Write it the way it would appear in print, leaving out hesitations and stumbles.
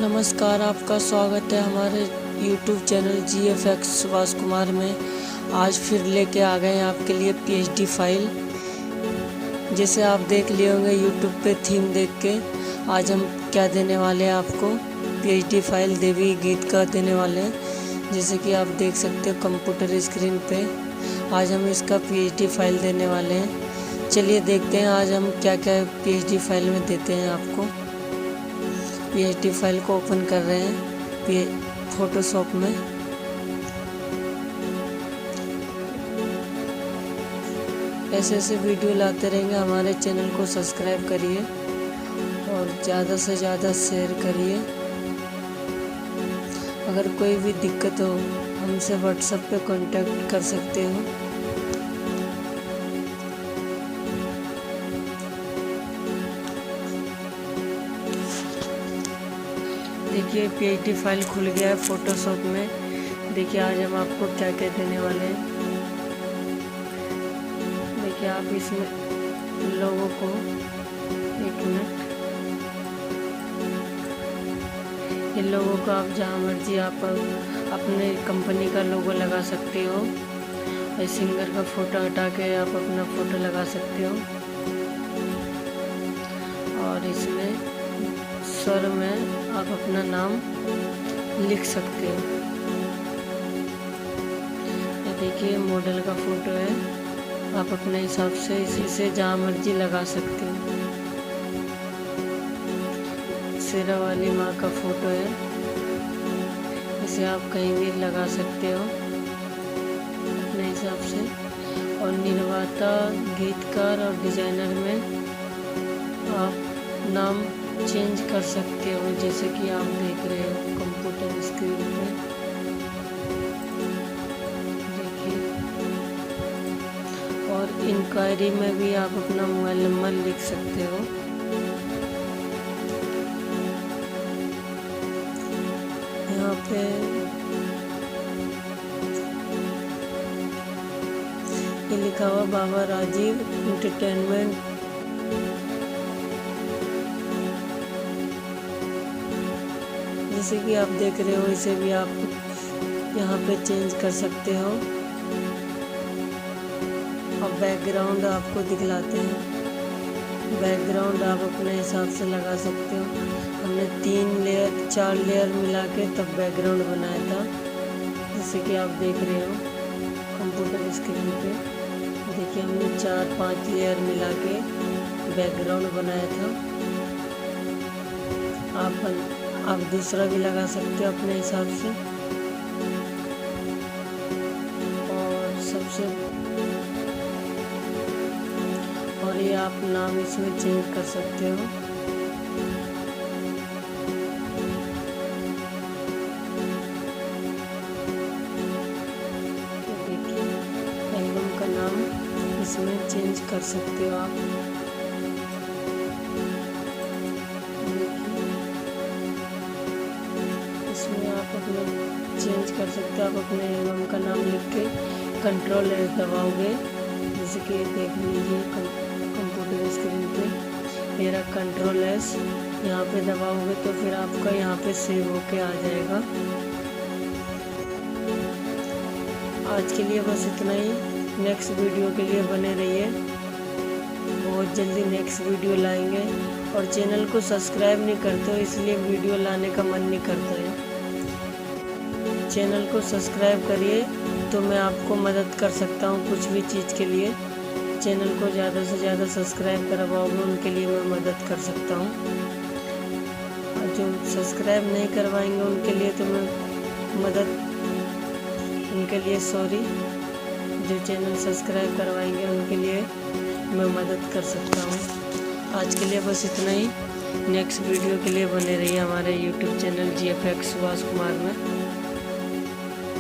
नमस्कार, आपका स्वागत है हमारे YouTube channel GFX Subhash Kumar में। आज फिर लेके आ गए हैं आपके लिए PhD फाइल। जैसे आप देख लिए होंगे YouTube पे थीम देख के, आज हम क्या देने वाले हैं आपको, PhD फाइल देवी गीत का देने वाले हैं। जैसे कि आप देख सकते हो कंप्यूटर स्क्रीन पे, आज हम इसका PhD फाइल देने वाले हैं। चलिए देखते हैं आज हम क्या क्या PhD फाइल में देते हैं आपको। PhD फाइल को ओपन कर रहे हैं फोटोशॉप में। ऐसे ऐसे वीडियो लाते रहेंगे। हमारे चैनल को सब्सक्राइब करिए और ज़्यादा से ज़्यादा शेयर करिए। अगर कोई भी दिक्कत हो हमसे व्हाट्सएप पे कांटेक्ट कर सकते हो। देखिए PhD फाइल खुल गया है फोटोशॉप में। देखिए आज हम आपको क्या क्या देने वाले हैं। देखिए आप इसमें लोगों को, एक मिनट, इन लोगों को आप जहाँ मर्जी आप अपने कंपनी का लोगो लगा सकते हो। सिंगर का फ़ोटो हटा के आप अपना फ़ोटो लगा सकते हो। और इसमें स्वर में आप अपना नाम लिख सकते हो। ये देखिए मॉडल का फ़ोटो है, आप अपने हिसाब से इसी से जहाँ मर्जी लगा सकते हो। शेरा वाली माँ का फ़ोटो है, इसे आप कहीं भी लगा सकते हो अपने हिसाब से। और निर्माता, गीतकार और डिज़ाइनर में आप नाम चेंज कर सकते हो, जैसे कि आप देख रहे हो कंप्यूटर स्क्रीन पे। देखिए, और इंक्वायरी में भी आप अपना मोबाइल नंबर लिख सकते हो। यहाँ पे ये लिखा हुआ बाबा राजीव एंटरटेनमेंट। जैसे कि आप देख रहे हो, इसे भी आप यहाँ पे चेंज कर सकते हो। और बैकग्राउंड आपको दिखलाते हैं। बैकग्राउंड आप अपने हिसाब से लगा सकते हो। हमने 4 लेयर मिला के तब बैकग्राउंड बनाया था, जैसे कि आप देख रहे हो कंप्यूटर स्क्रीन पे। देखिए हमने 4-5 लेयर मिला के बैकग्राउंड बनाया था। आप दूसरा भी लगा सकते हो अपने हिसाब से। और ये आप नाम इसमें चेंज कर सकते हो। तो देखिए एल्बम का नाम इसमें चेंज कर सकते हो आप। इसमें आप अपने चेंज कर सकते हो। आप अपने एल्बम का नाम लिख के Ctrl+S दबाओगे, जैसे कि देख लीजिए कंप्यूटर स्क्रीन पे मेरा Ctrl+S यहाँ पे दबाओगे तो फिर आपका यहाँ पे सेव होके आ जाएगा। आज के लिए बस इतना ही। नेक्स्ट वीडियो के लिए बने रहिए, बहुत जल्दी नेक्स्ट वीडियो लाएंगे। और चैनल को सब्सक्राइब नहीं करते हो इसलिए वीडियो लाने का मन नहीं करता है। चैनल को सब्सक्राइब करिए तो मैं आपको मदद कर सकता हूँ कुछ भी चीज़ के लिए। चैनल को ज़्यादा से ज़्यादा सब्सक्राइब करवाओगे उनके लिए मैं मदद कर सकता हूँ। और जो सब्सक्राइब नहीं करवाएंगे उनके लिए तो मैं सॉरी। जो चैनल सब्सक्राइब करवाएंगे उनके लिए मैं मदद कर सकता हूँ। आज के लिए बस इतना ही। नेक्स्ट वीडियो के लिए बने रहिए हमारे YouTube channel GFX Subhash Kumar में।